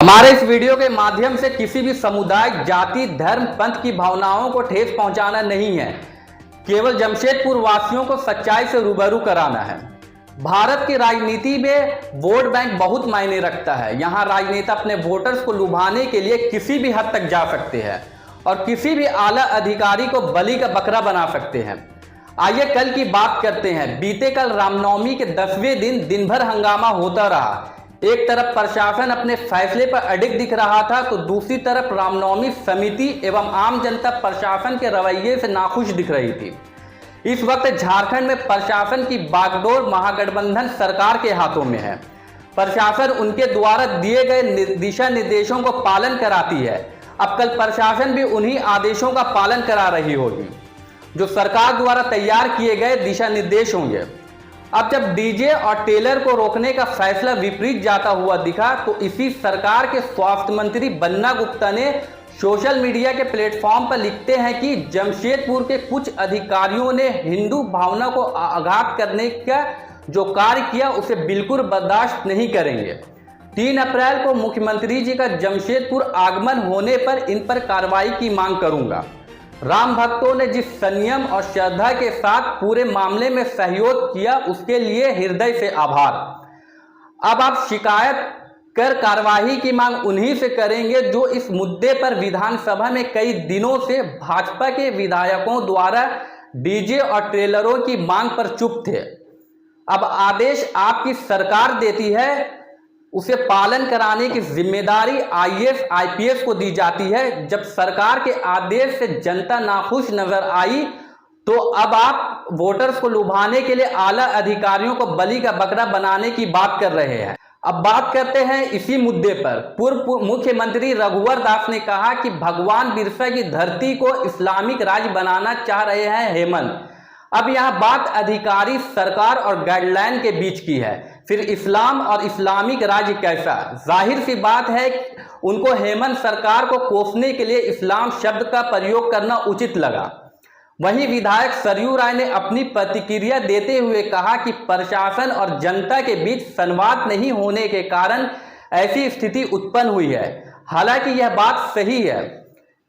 हमारे इस वीडियो के माध्यम से किसी भी समुदाय, जाति, धर्म, पंथ की भावनाओं को ठेस पहुंचाना नहीं है, केवल जमशेदपुर वासियों को सच्चाई से रूबरू कराना है। भारत की राजनीति में वोट बैंक बहुत मायने रखता है। यहाँ राजनेता अपने वोटर्स को लुभाने के लिए किसी भी हद तक जा सकते हैं और किसी भी आला अधिकारी को बलि का बकरा बना सकते हैं। आइए कल की बात करते हैं। बीते कल रामनवमी के 10वें दिन भर हंगामा होता रहा। एक तरफ प्रशासन अपने फैसले पर अडिग दिख रहा था, तो दूसरी तरफ रामनवमी समिति एवं आम जनता प्रशासन के रवैये से नाखुश दिख रही थी। इस वक्त झारखंड में प्रशासन की बागडोर महागठबंधन सरकार के हाथों में है। प्रशासन उनके द्वारा दिए गए दिशा निर्देशों को पालन कराती है। अब कल प्रशासन भी उन्हीं आदेशों का पालन करा रही होगी जो सरकार द्वारा तैयार किए गए दिशा निर्देश होंगे। अब जब डीजे और टेलर को रोकने का फैसला विपरीत जाता हुआ दिखा, तो इसी सरकार के स्वास्थ्य मंत्री बन्ना गुप्ता ने सोशल मीडिया के प्लेटफॉर्म पर लिखते हैं कि जमशेदपुर के कुछ अधिकारियों ने हिंदू भावना को आघात करने का जो कार्य किया उसे बिल्कुल बर्दाश्त नहीं करेंगे। 3 अप्रैल को मुख्यमंत्री जी का जमशेदपुर आगमन होने पर इन पर कार्रवाई की मांग करूंगा। राम भक्तों ने जिस संयम और श्रद्धा के साथ पूरे मामले में सहयोग किया, उसके लिए हृदय से आभार। अब आप शिकायत कर कार्यवाही की मांग उन्हीं से करेंगे जो इस मुद्दे पर विधानसभा में कई दिनों से भाजपा के विधायकों द्वारा डीजे और ट्रेलरों की मांग पर चुप थे। अब आदेश आपकी सरकार देती है, उसे पालन कराने की जिम्मेदारी आईएएस आईपीएस को दी जाती है। जब सरकार के आदेश से जनता नाखुश नजर आई, तो अब आप वोटर्स को लुभाने के लिए आला अधिकारियों को बलि का बकरा बनाने की बात कर रहे हैं। अब बात करते हैं इसी मुद्दे पर। पूर्व मुख्यमंत्री रघुवर दास ने कहा कि भगवान बिरसा की धरती को इस्लामिक राज्य बनाना चाह रहे हैं हेमंत। अब यह बात अधिकारी, सरकार और गाइडलाइन के बीच की है। फिर इस्लाम और इस्लामिक राज्य कैसा? जाहिर सी बात है उनको हेमंत सरकार को कोसने के लिए इस्लाम शब्द का प्रयोग करना उचित लगा। वहीं विधायक सरयू राय ने अपनी प्रतिक्रिया देते हुए कहा कि प्रशासन और जनता के बीच संवाद नहीं होने के कारण ऐसी स्थिति उत्पन्न हुई है। हालांकि यह बात सही है।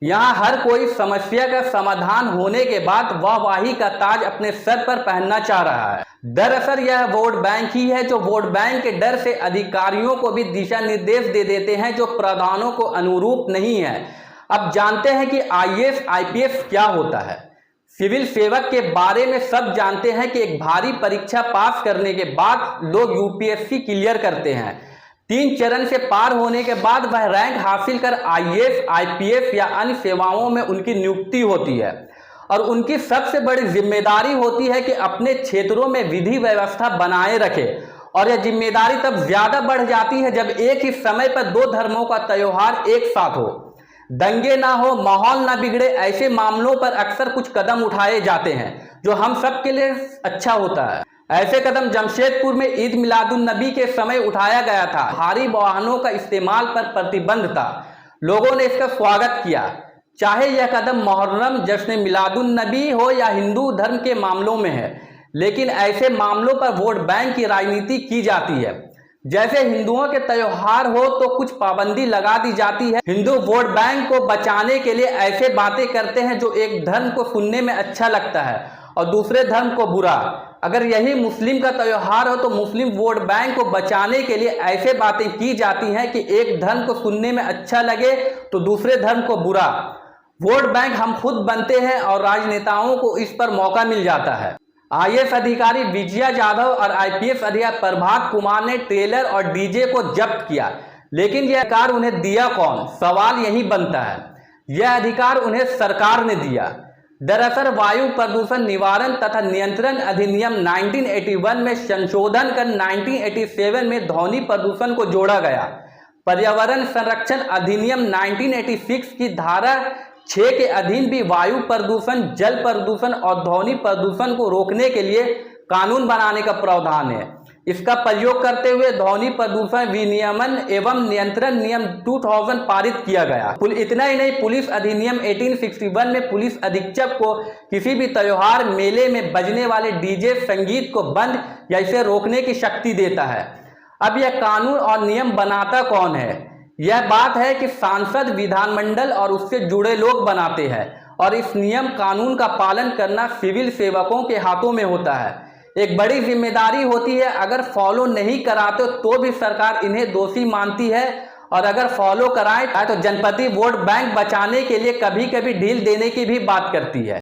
यहाँ हर कोई समस्या का समाधान होने के बाद वाहवाही का ताज अपने सर पर पहनना चाह रहा है। दरअसल यह वोट बैंक ही है जो वोट बैंक के डर से अधिकारियों को भी दिशा निर्देश दे देते हैं जो प्रावधानों को अनुरूप नहीं है। अब जानते हैं कि आईएएस आईपीएस क्या होता है। सिविल सेवक के बारे में सब जानते हैं कि एक भारी परीक्षा पास करने के बाद लोग यूपीएससी क्लियर करते हैं। 3 चरण से पार होने के बाद वह रैंक हासिल कर आईएएस आईपीएस या अन्य सेवाओं में उनकी नियुक्ति होती है और उनकी सबसे बड़ी जिम्मेदारी होती है कि अपने क्षेत्रों में विधि व्यवस्था बनाए रखे। और यह जिम्मेदारी तब ज्यादा बढ़ जाती है जब एक ही समय पर 2 धर्मों का त्योहार एक साथ हो, दंगे ना हो, माहौल ना बिगड़े। ऐसे मामलों पर अक्सर कुछ कदम उठाए जाते हैं जो हम सब के लिए अच्छा होता है। ऐसे कदम जमशेदपुर में ईद मिलादुन नबी के समय उठाया गया था। भारी वाहनों का इस्तेमाल पर प्रतिबंध था। लोगों ने इसका स्वागत किया, चाहे यह कदम मुहर्रम जश्न मिलादुन नबी हो या हिंदू धर्म के मामलों में है। लेकिन ऐसे मामलों पर वोट बैंक की राजनीति की जाती है। जैसे हिंदुओं के त्योहार हो तो कुछ पाबंदी लगा दी जाती है। हिंदू वोट बैंक को बचाने के लिए ऐसे बातें करते हैं जो एक धर्म को सुनने में अच्छा लगता है और दूसरे धर्म को बुरा। अगर यही मुस्लिम का त्योहार हो तो मुस्लिम वोट बैंक को बचाने के लिए ऐसे बातें की जाती हैं कि एक धर्म को सुनने में अच्छा लगे तो दूसरे धर्म को बुरा। वोट बैंक हम खुद बनते हैं और राजनेताओं को इस पर मौका मिल जाता है। आईएएस अधिकारी विजया यादव और आईपीएस अधिकारी प्रभात कुमार ने ट्रेलर और डीजे को जब्त किया, लेकिन यह अधिकार उन्हें दिया कौन? सवाल यही बनता है। यह अधिकार उन्हें सरकार ने दिया। दरअसल वायु प्रदूषण निवारण तथा नियंत्रण अधिनियम 1981 में संशोधन कर 1987 में ध्वनि प्रदूषण को जोड़ा गया। पर्यावरण संरक्षण अधिनियम 1986 की धारा 6 के अधीन भी वायु प्रदूषण, जल प्रदूषण और ध्वनि प्रदूषण को रोकने के लिए कानून बनाने का प्रावधान है। इसका प्रयोग करते हुए ध्वनि प्रदूषण विनियमन एवं नियंत्रण नियम 2000 पारित किया गया। इतना ही नहीं, पुलिस अधिनियम 1861 में पुलिस अधीक्षक को किसी भी त्योहार मेले में बजने वाले डीजे संगीत को बंद या इसे रोकने की शक्ति देता है। अब यह कानून और नियम बनाता कौन है? यह बात है कि सांसद विधानमंडल और उससे जुड़े लोग बनाते हैं और इस नियम कानून का पालन करना सिविल सेवकों के हाथों में होता है। एक बड़ी जिम्मेदारी होती है, अगर फॉलो नहीं कराते तो भी सरकार इन्हें दोषी मानती है और अगर फॉलो कराए तो जनपदीय वोट बैंक बचाने के लिए कभी कभी ढील देने की भी बात करती है।